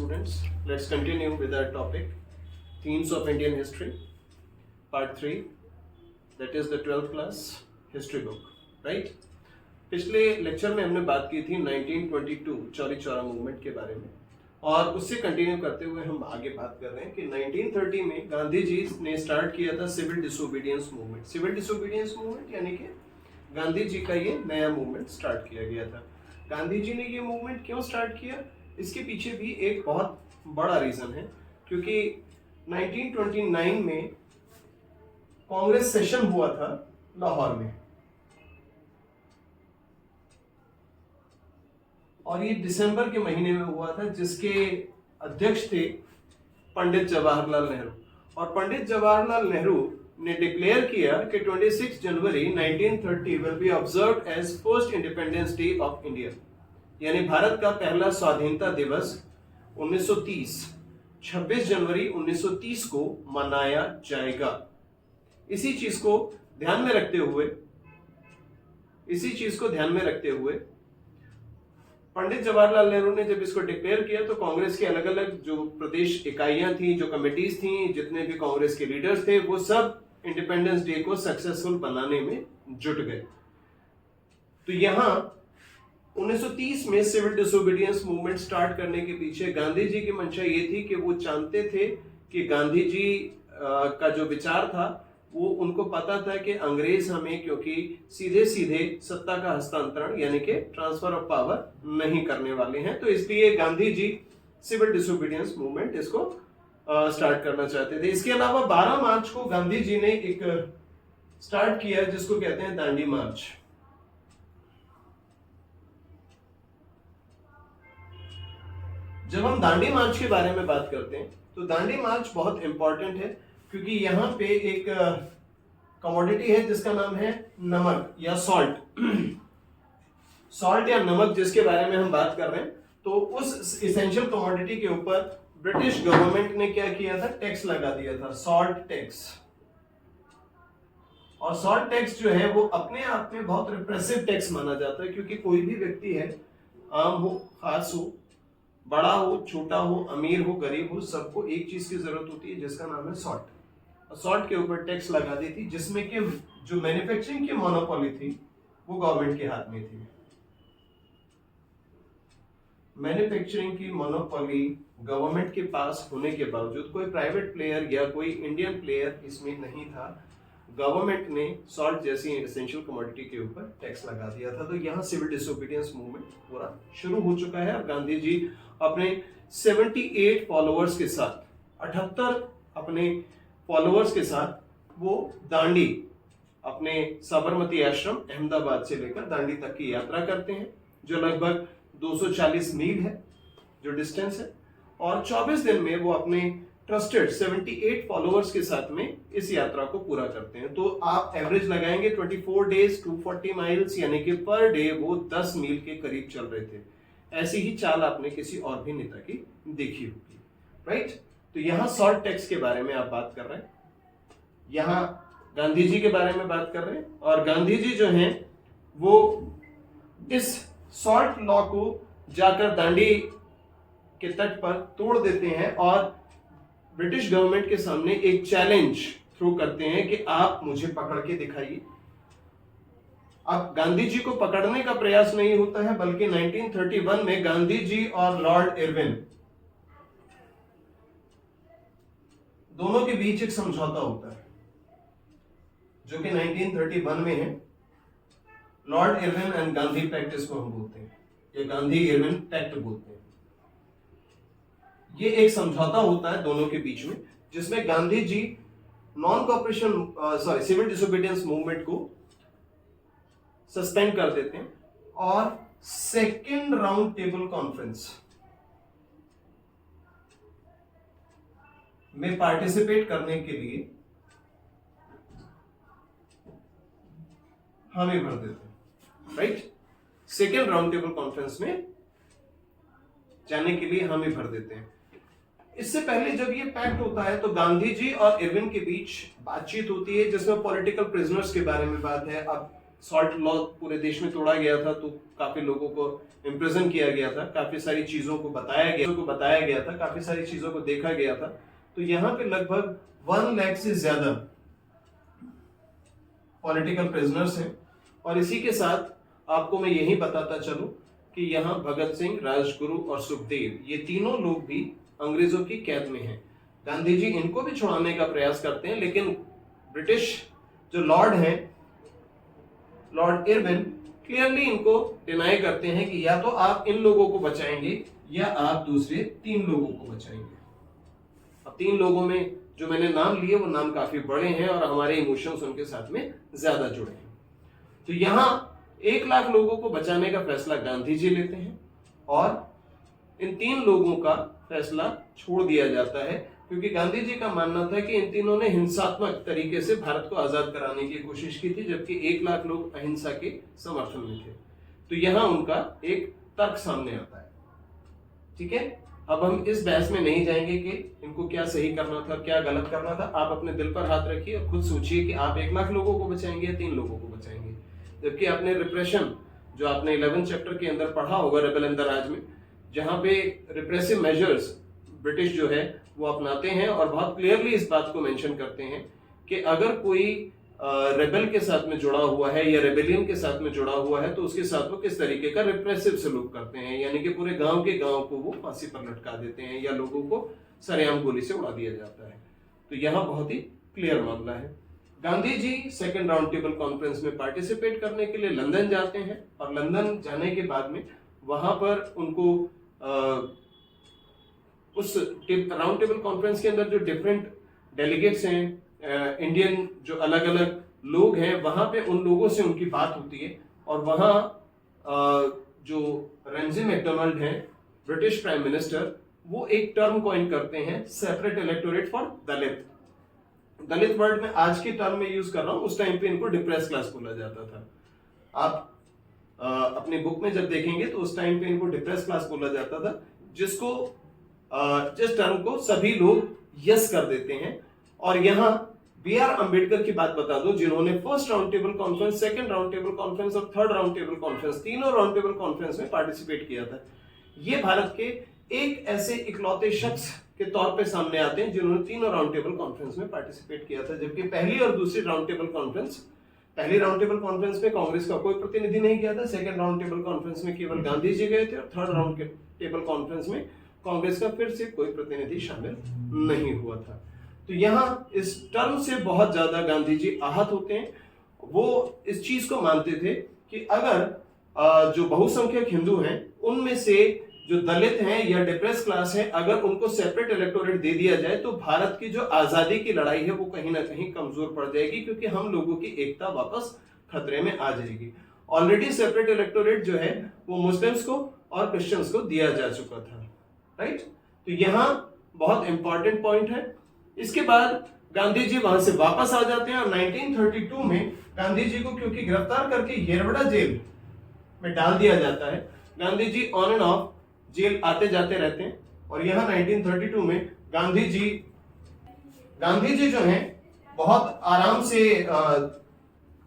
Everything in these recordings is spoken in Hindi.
students, let's continue with our topic, Themes of Indian History, Part 3, that is the 12th class history book, right? पिछले लेक्चर में हमने बात की थी 1922 चौरी चौरा मूवमेंट के बारे में और उससे कंटिन्यू करते हुए हम आगे बात कर रहे हैं कि 1930 में गांधी जी ने स्टार्ट किया था civil disobedience movement. Civil disobedience movement यानी कि गांधी जी का ये नया मूवमेंट स्टार्ट किया गया था। गांधी जी ने ये मूवमेंट क्यों स्टार्ट किया, इसके पीछे भी एक बहुत बड़ा रीजन है, क्योंकि 1929 में कांग्रेस सेशन हुआ था लाहौर में और ये दिसंबर के महीने में हुआ था, जिसके अध्यक्ष थे पंडित जवाहरलाल नेहरू। और पंडित जवाहरलाल नेहरू ने डिक्लेयर किया कि 26 January 1930 will be observed as first Independence Day of India, यानी भारत का पहला स्वाधीनता दिवस 1930 26 जनवरी 1930 को मनाया जाएगा। इसी चीज को ध्यान में रखते हुए पंडित जवाहरलाल नेहरू ने जब इसको डिक्लेयर किया तो कांग्रेस के अलग अलग जो प्रदेश इकाइयां थी, जो कमिटीज थी, जितने भी कांग्रेस के लीडर्स थे, वो सब इंडिपेंडेंस डे को सक्सेसफुल बनाने में जुट गए। तो यहां 1930 में सिविल डिसोबीडियंस मूवमेंट स्टार्ट करने के पीछे गांधी जी की मंशा ये थी कि वो चाहते थे कि गांधी जी का जो विचार था वो उनको पता था कि अंग्रेज हमें क्योंकि सीधे सीधे सत्ता का हस्तांतरण यानी कि ट्रांसफर ऑफ पावर नहीं करने वाले हैं, तो इसलिए Gandhi ji civil disobedience movement इसको स्टार्ट करना चाहते थे। इसके अलावा 12 मार्च को गांधी जी ने एक स्टार्ट किया जिसको कहते हैं दांडी मार्च। जब हम दांडी मार्च के बारे में बात करते हैं तो दांडी मार्च बहुत इंपॉर्टेंट है, क्योंकि यहाँ पे एक कमोडिटी है जिसका नाम है नमक या सॉल्ट या नमक, जिसके बारे में हम बात कर रहे हैं। तो उस इसेंशियल कमोडिटी के ऊपर ब्रिटिश गवर्नमेंट ने क्या किया था, टैक्स लगा दिया था, सॉल्ट टैक्स। और सॉल्ट टैक्स जो है वो अपने आप में बहुत रिप्रेसिव टैक्स माना जाता है, क्योंकि कोई भी व्यक्ति है, आम हो खास हो, बड़ा हो छोटा हो, अमीर हो गरीब हो, सबको एक चीज की जरूरत होती है जिसका नाम है सॉल्ट। और सॉल्ट के ऊपर टैक्स लगा दी थी, जिसमें कि जो मैन्युफैक्चरिंग की मोनोपोली थी वो गवर्नमेंट के हाथ में थी। मैन्युफैक्चरिंग की मोनोपोली गवर्नमेंट के पास होने के बावजूद कोई प्राइवेट प्लेयर या कोई इंडियन प्लेयर इसमें नहीं था। गवर्नमेंट ने सॉल्ट जैसी एसेंशियल कमोडिटी के ऊपर टैक्स लगा दिया था। तो यहाँ सिविल डिसोबीडियंस मूवमेंट पूरा शुरू हो चुका है। और गांधी जी अपने 78 फॉलोअर्स के साथ, 78 अपने फॉलोअर्स के साथ वो दांडी, अपने साबरमती आश्रम अहमदाबाद से लेकर दांडी तक की यात्रा करते हैं, जो लगभग 240 मील है जो डिस्टेंस है। और 24 दिन में वो अपने ट्रस्टेड 78 फॉलोअर्स के साथ में इस यात्रा को पूरा करते हैं। तो आप एवरेज लगाएंगे 24 डेज 240 माइल्स, यानी कि पर डे वो 10 मील के करीब चल रहे थे। ऐसी ही चाल आपने किसी और भी नेता की देखी होगी, राइट? तो यहाँ सॉल्ट टैक्स के बारे में आप बात कर रहे हैं, यहाँ गांधी जी के बारे में बात कर रहे हैं। और गांधी जी जो हैं वो इस सॉल्ट लॉ को जाकर दांडी के तट पर तोड़ देते हैं और ब्रिटिश गवर्नमेंट के सामने एक चैलेंज थ्रो करते हैं कि आप मुझे पकड़ के दिखाइए। अब गांधी जी को पकड़ने का प्रयास नहीं होता है, बल्कि 1931 में गांधी जी और लॉर्ड इरविन दोनों के बीच एक समझौता होता है, जो कि 1931 में है। Lord Irwin and Gandhi pact इसको हम बोलते हैं, या गांधी इरविन पैक्ट बोलते हैं। ये एक समझौता होता है दोनों के बीच में, जिसमें Gandhi ji civil disobedience movement को सस्पेंड कर देते हैं और सेकेंड राउंड टेबल कॉन्फ्रेंस में पार्टिसिपेट करने के लिए हामी भर देते हैं, right? Second round table conference में जाने के लिए हामी भर देते हैं। इससे पहले जब ये पैक्ट होता है तो गांधी जी और इरविन के बीच बातचीत होती है, जिसमें पॉलिटिकल प्रिजनर्स के बारे में बात है। अब सॉल्ट लॉ पूरे देश में तोड़ा गया था, तो काफी लोगों को इम्प्रिजन किया गया था, काफी सारी चीजों को बताया गया था, काफी सारी चीजों को देखा गया था। तो यहाँ पे लगभग 1 लाख से ज्यादा पॉलिटिकल प्रिजनर्स हैं। और इसी के साथ आपको मैं यही बताता चलूं कि यहाँ भगत सिंह, राजगुरु और सुखदेव, ये तीनों लोग भी अंग्रेजों की कैद में हैं। गांधी जी इनको भी छुड़ाने का प्रयास करते हैं, लेकिन ब्रिटिश जो लॉर्ड हैं, लॉर्ड इरविन, क्लियरली इनको डिनाई करते हैं कि या तो आप इन लोगों को बचाएंगे या आप दूसरे 3 लोगों को बचाएंगे। अब 3 लोगों में जो मैंने नाम लिए वो नाम काफी बड़े हैं और हमारे इमोशंस उनके साथ में ज्यादा जुड़े हैं। तो यहां 1 लाख लोगों को बचाने का फैसला गांधी जी लेते हैं और इन 3 लोगों का फैसला छोड़ दिया जाता है, क्योंकि गांधी जी का मानना था कि इन तीनों ने हिंसात्मक तरीके से भारत को आजाद कराने की कोशिश की थी, जबकि 1 लाख लोग अहिंसा के समर्थन में थे। तो यहां उनका एक तर्क सामने आता है। ठीक है, अब हम इस बहस में नहीं जाएंगे कि इनको क्या सही करना था, क्या गलत करना था। आप अपने दिल पर हाथ रखिए और खुद सोचिए कि आप 1 लाख लोगों को बचाएंगे या 3 लोगों को बचाएंगे। जबकि आपने रिप्रेशन, जो आपने 11 चैप्टर के अंदर पढ़ा होगा रेबेल इन द राज में, जहां पे रिप्रेसिव मेजर्स ब्रिटिश जो है वो अपनाते हैं और बहुत क्लियरली इस बात को मेंशन करते हैं कि अगर कोई रेबेल के साथ में जुड़ा हुआ है या रेबेलियन के साथ में जुड़ा हुआ है तो उसके साथ वो किस तरीके का रिप्रेसिव सलूक करते हैं, यानी कि पूरे गांव के गांव को वो फांसी पर लटका देते हैं या लोगों को सरेआम गोली से उड़ा दिया जाता है। तो यहाँ बहुत ही क्लियर मामला है। गांधी जी 2nd राउंड टेबल कॉन्फ्रेंस में पार्टिसिपेट करने के लिए लंदन जाते हैं और लंदन जाने के बाद में वहां पर उनको उस राउंड टेबल कॉन्फ्रेंस के अंदर जो डिफरेंट डेलीगेट्स हैं, इंडियन जो अलग अलग लोग हैं, वहां पे उन लोगों से उनकी बात होती है और वहां जो रेमजी मैकडोनाल्ड हैं, ब्रिटिश प्राइम मिनिस्टर, वो एक टर्म कॉइन करते हैं, separate electorate for Dalit. Dalit word में आज की टर्म में यूज कर रहा हूं, उस टाइम पे इनको डिप्रेस क्लास बोला जाता था। आप अपनी बुक में जब देखेंगे तो उस टाइम पे इनको डिप्रेस क्लास बोला जाता था, जिस टर्म को सभी लोग यस कर देते हैं। और यहाँ B.R. अंबेडकर की बात बता दो, जिन्होंने 1st round table conference, 2nd round table conference और 3rd राउंड टेबल कॉन्फ्रेंस, तीनों राउंड टेबल कॉन्फ्रेंस में पार्टिसिपेट किया था। ये भारत के एक ऐसे इकलौते शख्स के तौर पे सामने आते हैं जिन्होंने तीनों राउंड टेबल कॉन्फ्रेंस में पार्टिसिपेट किया था, जबकि पहली और दूसरी राउंड टेबल कॉन्फ्रेंस, पहली राउंड टेबल कॉन्फ्रेंस में कांग्रेस का कोई प्रतिनिधि नहीं गया था, 2nd राउंड टेबल कॉन्फ्रेंस में केवल गांधी जी गए थे और 3rd राउंड टेबल कॉन्फ्रेंस में कांग्रेस का फिर से कोई प्रतिनिधि शामिल नहीं हुआ था। तो यहाँ इस टर्म से बहुत ज्यादा गांधी जी आहत होते हैं। वो इस चीज को मानते थे कि अगर जो बहुसंख्यक हिंदू हैं उनमें से जो दलित हैं या डिप्रेस क्लास है, अगर उनको सेपरेट इलेक्टोरेट दे दिया जाए तो भारत की जो आजादी की लड़ाई है वो कहीं ना कहीं कमजोर पड़ जाएगी, क्योंकि हम लोगों की एकता वापस खतरे में आ जाएगी। ऑलरेडी सेपरेट इलेक्टोरेट जो है वो मुस्लिम्स को और क्रिश्चियंस को दिया जा चुका था, राइट। तो यहाँ बहुत इंपॉर्टेंट पॉइंट है। इसके बाद गांधी जी वहां से वापस आ जाते हैं और 1932 में गांधी जी को क्योंकि गिरफ्तार करके येरवड़ा जेल में डाल दिया जाता है, गांधी जी ऑन एंड ऑफ जेल आते जाते रहते हैं। और यहाँ 1932 में गांधी जी जो हैं बहुत आराम से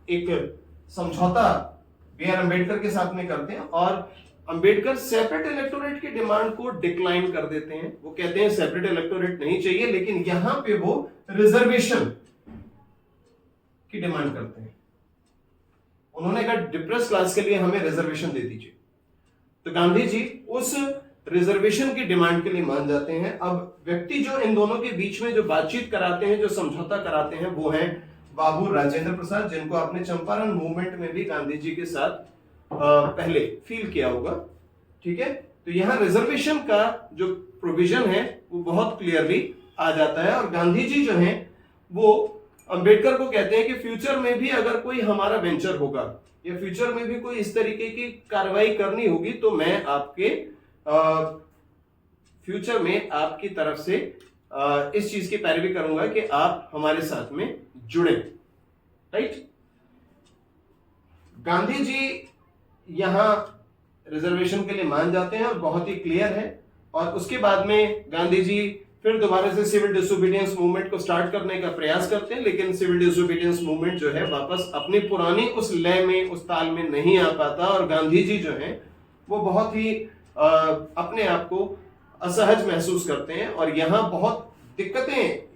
एक समझौता B.R. अंबेडकर के साथ में करते हैं और अंबेडकर सेपरेट इलेक्टोरेट की डिमांड को डिक्लाइन कर देते हैं। वो कहते हैं सेपरेट इलेक्टोरेट नहीं चाहिए, लेकिन यहां पे वो रिजर्वेशन की डिमांड करते हैं। उन्होंने कहा डिप्रेस क्लास के लिए हमें रिजर्वेशन दे दीजिए। तो गांधी जी उस रिजर्वेशन की डिमांड के लिए मान जाते हैं। अब व्यक्ति जो इन दोनों के बीच में जो बातचीत कराते हैं, जो समझौता कराते हैं, वो है बाबू राजेंद्र प्रसाद, जिनको आपने चंपारण मूवमेंट में भी गांधी जी के साथ पहले फील किया होगा। ठीक है, तो यहां रिजर्वेशन का जो प्रोविजन है वो बहुत क्लियरली आ जाता है और गांधी जी जो हैं वो अंबेडकर को कहते हैं कि फ्यूचर में भी अगर कोई हमारा वेंचर होगा या फ्यूचर में भी कोई इस तरीके की कार्रवाई करनी होगी तो मैं आपके फ्यूचर में आपकी तरफ से इस चीज की पैरवी करूंगा कि आप हमारे साथ में जुड़े, राइट। गांधी जी यहां रिजर्वेशन के लिए मान जाते हैं और बहुत ही क्लियर है। और उसके बाद में गांधी जी फिर दोबारा से सिविल डिसोबीडियंस मूवमेंट को स्टार्ट करने का प्रयास करते हैं, लेकिन सिविल डिसोबीडियंस मूवमेंट जो है वापस अपनी पुरानी उस लय में, उस ताल में नहीं आ पाता, और गांधी जी जो है वो बहुत ही अपने आप को असहज महसूस करते हैं। और यहाँ बहुत दिक्कतें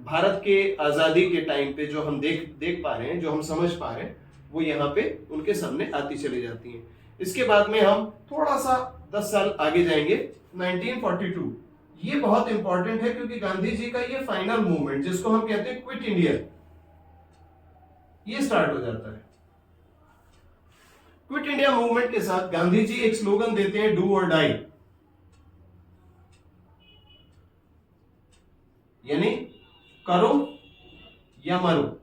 भारत के आजादी के टाइम पे जो हम देख पा रहे हैं, जो हम समझ पा रहे हैं, वो यहाँ पे उनके सामने आती चली जाती हैं। इसके बाद में हम थोड़ा सा 10 साल आगे जाएंगे, 1942। ये बहुत इंपॉर्टेंट है क्योंकि गांधी जी का ये फाइनल मूवमेंट, जिसको हम कहते हैं क्विट इंडिया, ये स्टार्ट हो जाता है। क्विट इंडिया मूवमेंट के साथ गांधी जी एक स्लोगन देते हैं, डू और डाई, यानी करो या मरो,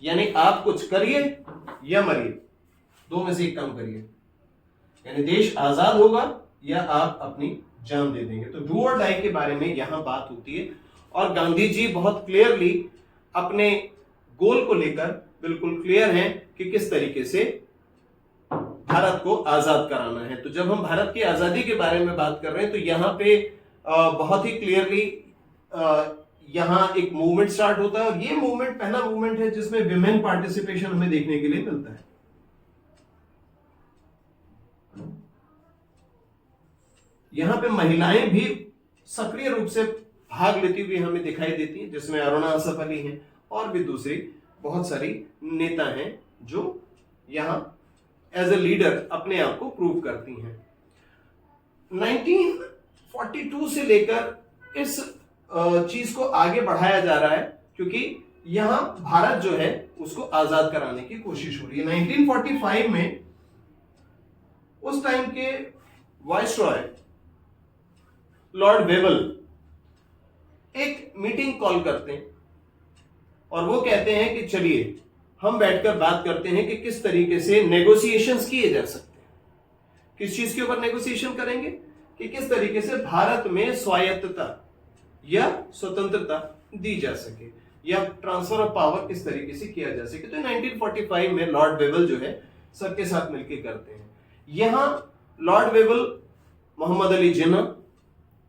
यानी आप कुछ करिए या मरिए, दो में से एक काम करिए, यानी देश आजाद होगा या आप अपनी जान दे देंगे। तो डू और डाई के बारे में यहां बात होती है, और गांधी जी बहुत क्लियरली अपने गोल को लेकर बिल्कुल क्लियर हैं कि किस तरीके से भारत को आजाद कराना है। तो जब हम भारत की आजादी के बारे में बात कर रहे हैं तो यहाँ पे बहुत ही क्लियरली यहाँ एक मूवमेंट स्टार्ट होता है, और ये मूवमेंट पहला मूवमेंट है जिसमें विमेन पार्टिसिपेशन हमें देखने के लिए मिलता है। यहां पे महिलाएं भी सक्रिय रूप से भाग लेती हुई हमें दिखाई देती हैं, जिसमें अरुणा असफ अली हैं और भी दूसरी बहुत सारी नेता हैं जो यहां एज ए लीडर अपने आप को प्रूव करती हैं। 1942 से लेकर इस चीज को आगे बढ़ाया जा रहा है, क्योंकि यहां भारत जो है उसको आजाद कराने की कोशिश हो रही है। 1945 में उस टाइम के वाइसरॉय लॉर्ड वेवल एक मीटिंग कॉल करते हैं, और वो कहते हैं कि चलिए हम बैठकर बात करते हैं कि किस तरीके से नेगोशिएशंस किए जा सकते हैं। किस चीज के ऊपर नेगोशिएशन करेंगे? कि किस तरीके से भारत में स्वायत्तता या स्वतंत्रता दी जा सके, या ट्रांसफर ऑफ पावर किस तरीके से किया जा सके। तो 1945 में लॉर्ड वेवल जो है सबके साथ मिलकर करते हैं। यहां लॉर्ड वेवल मोहम्मद अली जिन्ना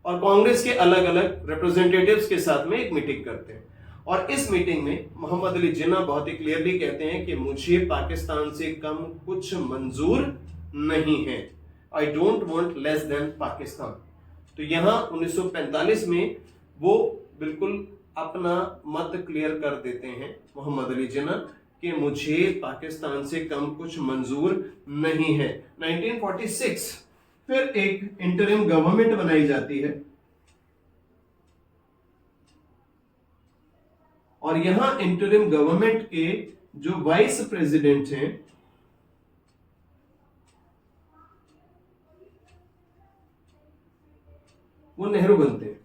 और कांग्रेस के अलग अलग रिप्रेजेंटेटिव्स के साथ में एक मीटिंग करते हैं, और इस मीटिंग में मोहम्मद अली जिन्ना बहुत ही क्लियरली कहते हैं कि मुझे पाकिस्तान से कम कुछ मंजूर नहीं है, I don't want less than Pakistan. तो यहां 1945 में वो बिल्कुल अपना मत क्लियर कर देते हैं मोहम्मद अली जिन्ना कि मुझे पाकिस्तान से कम कुछ मंजूर नहीं है। 1946 फिर एक इंटरिम गवर्नमेंट बनाई जाती है, और यहां इंटरिम गवर्नमेंट के जो वाइस प्रेसिडेंट हैं वो नेहरू बनते हैं।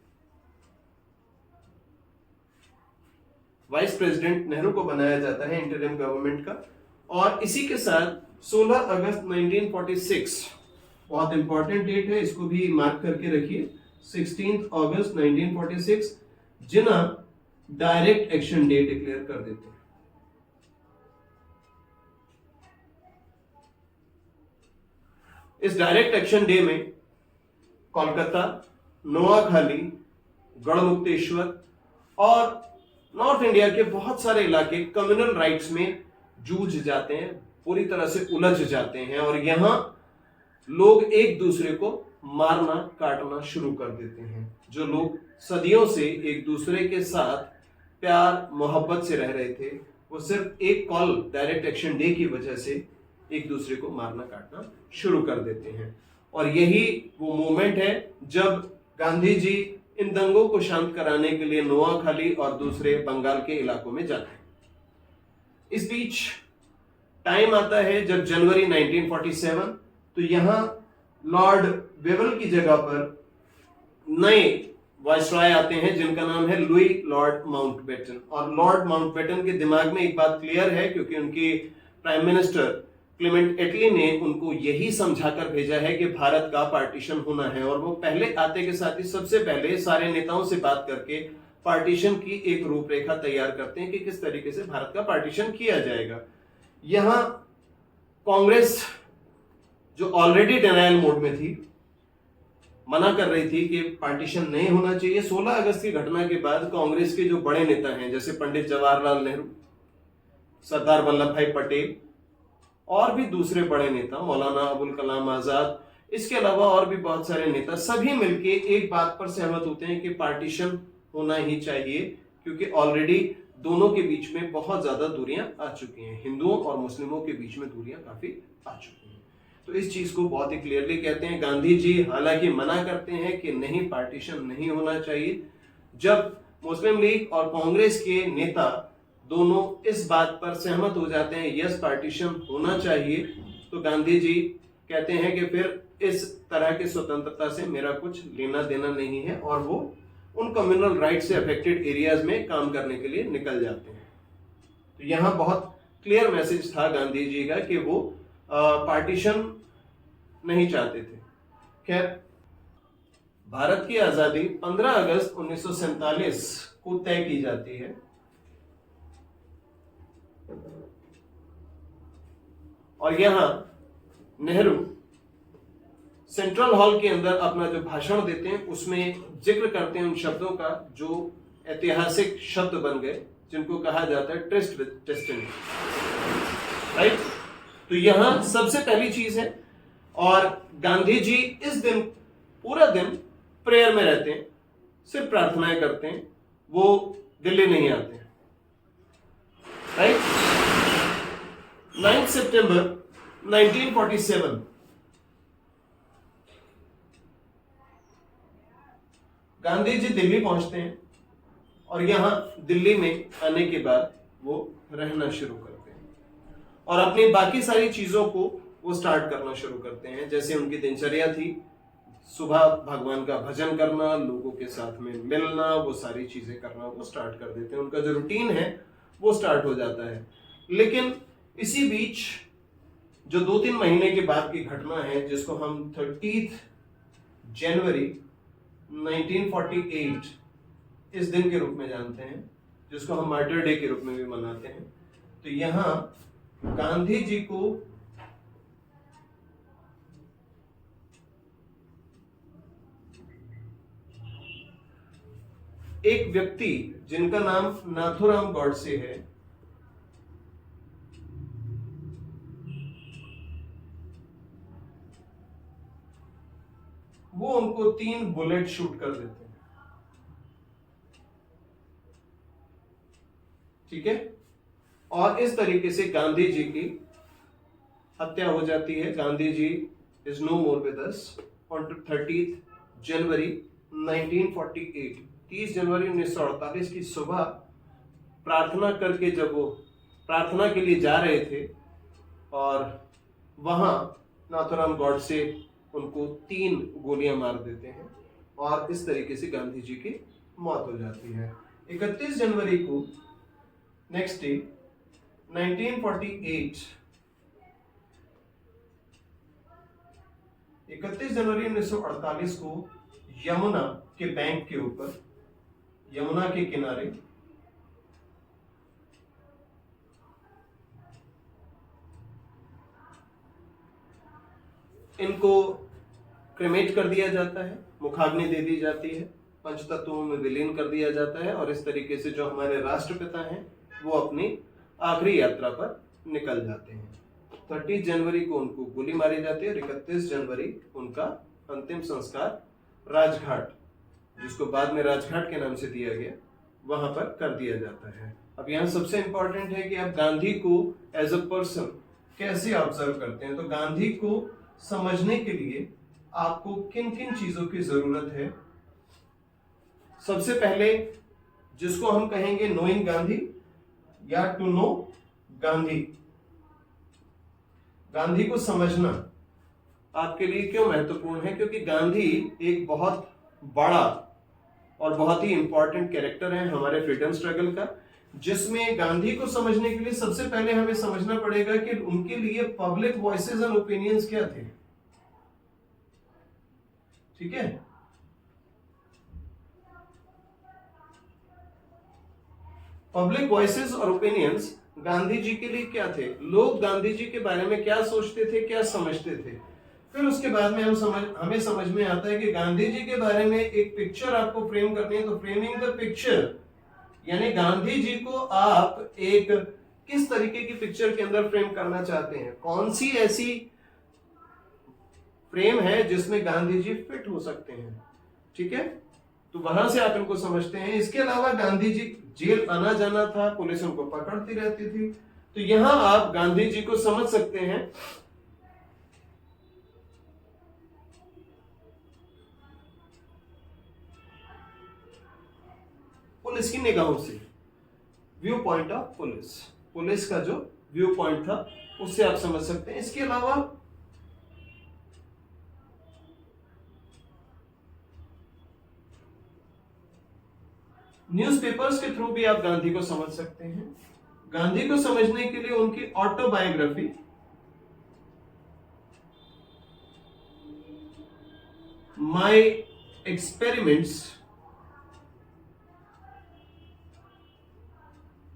वाइस प्रेसिडेंट नेहरू को बनाया जाता है इंटरिम गवर्नमेंट का। और इसी के साथ 16 अगस्त 1946 बहुत इंपॉर्टेंट डेट है, इसको भी मार्क करके रखिए। 16 अगस्त 1946 जिन्ना डायरेक्ट एक्शन डे डिक्लेयर कर देते हैं। इस डायरेक्ट एक्शन डे में कोलकाता, नोआखाली, गढ़मुक्तेश्वर और नॉर्थ इंडिया के बहुत सारे इलाके कम्युनल राइट्स में जूझ जाते हैं, पूरी तरह से उलझ जाते हैं, और यहां लोग एक दूसरे को मारना काटना शुरू कर देते हैं। जो लोग सदियों से एक दूसरे के साथ प्यार मोहब्बत से रह रहे थे, वो सिर्फ एक कॉल डायरेक्ट एक्शन डे की वजह से एक दूसरे को मारना काटना शुरू कर देते हैं। और यही वो मोमेंट है जब गांधी जी इन दंगों को शांत कराने के लिए नोआखाली और दूसरे बंगाल के इलाकों में जाते हैं। इस बीच टाइम आता है जब जनवरी 1947, तो यहां लॉर्ड वेवल की जगह पर नए वाइसरॉय आते हैं जिनका नाम है लुई लॉर्ड माउंटबेटन। और लॉर्ड माउंटबेटन के दिमाग में एक बात क्लियर है, क्योंकि उनके प्राइम मिनिस्टर क्लेमेंट एटली ने उनको यही समझाकर भेजा है कि भारत का पार्टीशन होना है, और वो पहले आते के साथ ही सबसे पहले सारे नेताओं से बात करके पार्टीशन की एक रूपरेखा तैयार करते हैं कि किस तरीके से भारत का पार्टीशन किया जाएगा। यहां कांग्रेस जो ऑलरेडी डिनायल मोड में थी, मना कर रही थी कि पार्टीशन नहीं होना चाहिए। 16 अगस्त की घटना के बाद कांग्रेस के जो बड़े नेता हैं जैसे पंडित जवाहरलाल नेहरू, सरदार वल्लभ भाई पटेल और भी दूसरे बड़े नेता मौलाना अबुल कलाम आजाद, इसके अलावा और भी बहुत सारे नेता, सभी मिलके एक बात पर सहमत होते हैं कि पार्टीशन होना ही चाहिए, क्योंकि ऑलरेडी दोनों के बीच में बहुत ज्यादा दूरियां आ चुकी हैं, हिंदुओं और मुस्लिमों के बीच में दूरियां काफी आ चुकी हैं। तो इस चीज को बहुत ही क्लियरली कहते हैं। गांधी जी हालांकि मना करते हैं कि नहीं, पार्टीशन नहीं होना चाहिए। जब मुस्लिम लीग और कांग्रेस के नेता दोनों इस बात पर सहमत हो जाते हैं यस पार्टीशन होना चाहिए, तो गांधी जी कहते हैं कि फिर इस तरह की स्वतंत्रता से मेरा कुछ लेना देना नहीं है, और वो उन कम्युनल राइट से अफेक्टेड एरियाज में काम करने के लिए निकल जाते हैं। तो यहां बहुत क्लियर मैसेज था गांधी जी का कि वो पार्टीशन नहीं चाहते थे। खैर, भारत की आजादी 15 अगस्त 1947 को तय की जाती है, और यहां नेहरू सेंट्रल हॉल के अंदर अपना जो भाषण देते हैं उसमें जिक्र करते हैं उन शब्दों का जो ऐतिहासिक शब्द बन गए, जिनको कहा जाता है ट्रिस्ट विद डेस्टिनी, राइट। तो यहां सबसे पहली चीज है, और गांधी जी इस दिन पूरा दिन प्रेयर में रहते हैं, सिर्फ प्रार्थनाएं करते हैं, वो दिल्ली नहीं आते हैं, राइट। 9 सितंबर 1947 गांधी जी दिल्ली पहुंचते हैं, और यहां दिल्ली में आने के बाद वो रहना शुरू करते हैं और अपनी बाकी सारी चीजों को वो स्टार्ट करना शुरू करते हैं। जैसे उनकी दिनचर्या थी, सुबह भगवान का भजन करना, लोगों के साथ में मिलना, वो सारी चीजें करना वो स्टार्ट कर देते हैं। उनका जो रूटीन है वो स्टार्ट हो जाता है। लेकिन इसी बीच जो 2-3 महीने के बाद की घटना है, जिसको हम 30 जनवरी 1948 इस दिन के रूप में जानते हैं, जिसको हम मार्टर डे के रूप में भी मनाते हैं। तो यहां गांधी जी को एक व्यक्ति जिनका नाम नाथूराम गॉडसे है, वो उनको 3 बुलेट शूट कर देते हैं, ठीक है। और इस तरीके से गांधी जी की हत्या हो जाती है। Gandhi ji is no more with us on 30 जनवरी 1948। 30 जनवरी 1948 की सुबह प्रार्थना करके जब वो प्रार्थना के लिए जा रहे थे, और वहां नाथूराम गॉडसे उनको 3 गोलियां मार देते हैं, और इस तरीके से गांधी जी की मौत हो जाती है। 31 जनवरी को नेक्स्ट डे 1948, 31 जनवरी 1948 को यमुना के बैंक के ऊपर, यमुना के किनारे इनको क्रेमेट कर दिया जाता है, मुखाग्नि दे दी जाती है, पंचतत्वों में विलीन कर दिया जाता है, और इस तरीके से जो हमारे राष्ट्रपिता हैं वो अपनी आखिरी यात्रा पर निकल जाते हैं। 30 जनवरी को उनको गोली मारी जाती है, और 31 जनवरी उनका अंतिम संस्कार राजघाट, जिसको बाद में राजघाट के नाम से दिया गया, वहां पर कर दिया जाता है। अब यहाँ सबसे इंपॉर्टेंट है कि आप गांधी को एज अ पर्सन कैसे ऑब्जर्व करते हैं। तो गांधी को समझने के लिए आपको किन किन चीजों की जरूरत है। सबसे पहले जिसको हम कहेंगे नोइंग गांधी या टू नो गांधी। गांधी को समझना आपके लिए क्यों महत्वपूर्ण है? क्योंकि गांधी एक बहुत बड़ा और बहुत ही इंपॉर्टेंट कैरेक्टर है हमारे फ्रीडम स्ट्रगल का, जिसमें गांधी को समझने के लिए सबसे पहले हमें समझना पड़ेगा कि उनके लिए पब्लिक वॉइसेस एंड ओपिनियंस क्या थे। ठीक है, पब्लिक वॉइसेस और ओपिनियंस गांधी जी के लिए क्या थे, लोग गांधी जी के बारे में क्या सोचते थे, क्या समझते थे। फिर उसके बाद में हमें समझ में आता है कि गांधी जी के बारे में एक पिक्चर आपको फ्रेम करनी है, तो फ्रेमिंग द पिक्चर यानी गांधी जी को आप एक किस तरीके की पिक्चर के अंदर फ्रेम करना चाहते हैं, कौन सी ऐसी फ्रेम है जिसमें गांधी जी फिट हो सकते हैं, ठीक है। तो वहां से आप इनको समझते हैं। इसके अलावा गांधी जी जेल आना जाना था, पुलिस उनको पकड़ती रहती थी, तो यहां आप गांधी जी को समझ सकते हैं पुलिस की निगाहों से, view point of police, police का जो व्यू पॉइंट था उससे आप समझ सकते हैं। इसके अलावा न्यूज़पेपर्स के थ्रू भी आप गांधी को समझ सकते हैं। गांधी को समझने के लिए उनकी autobiography, my experiments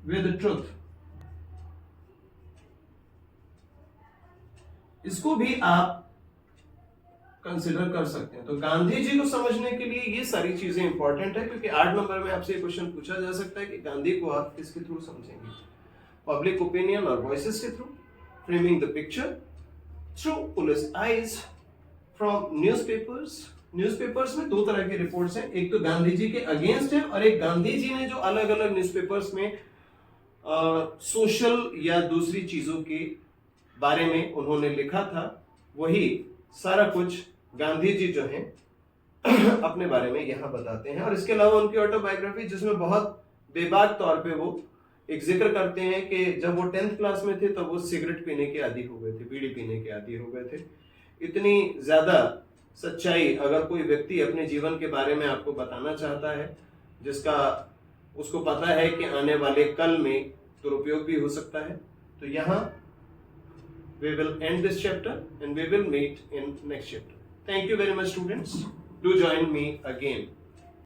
with truth, इसको भी आप कंसिडर कर सकते हैं। तो गांधी जी को समझने के लिए ये सारी चीजें इंपॉर्टेंट है, क्योंकि 8 नंबर में आपसे क्वेश्चन पूछा जा सकता है कि गांधी को आप किसके थ्रू समझेंगे, पब्लिक ओपिनियन और वॉइसेस के through, framing the picture through police eyes, from newspapers. Newspapers में दो तरह के रिपोर्ट्स हैं, एक तो गांधी जी के अगेंस्ट है और एक गांधी जी ने जो अलग अलग न्यूज़पेपर्स में सोशल या दूसरी चीजों के बारे में उन्होंने लिखा था, वही सारा कुछ गांधी जी जो हैं अपने बारे में यहां बताते हैं। और इसके अलावा उनकी ऑटोबायोग्राफी, जिसमें बहुत बेबाक तौर पे वो एक जिक्र करते हैं कि जब वो 10th क्लास में थे तब वो सिगरेट पीने के आदी हो गए थे, बीड़ी पीने के आदी हो गए थे। इतनी ज्यादा सच्चाई अगर कोई व्यक्ति अपने जीवन के बारे में आपको बताना चाहता है, जिसका उसको पता है कि आने वाले कल में दुरुपयोग भी हो सकता है, तो यहाँ we will end this chapter and we will meet in next chapter. Thank you very much, students. Do join me again.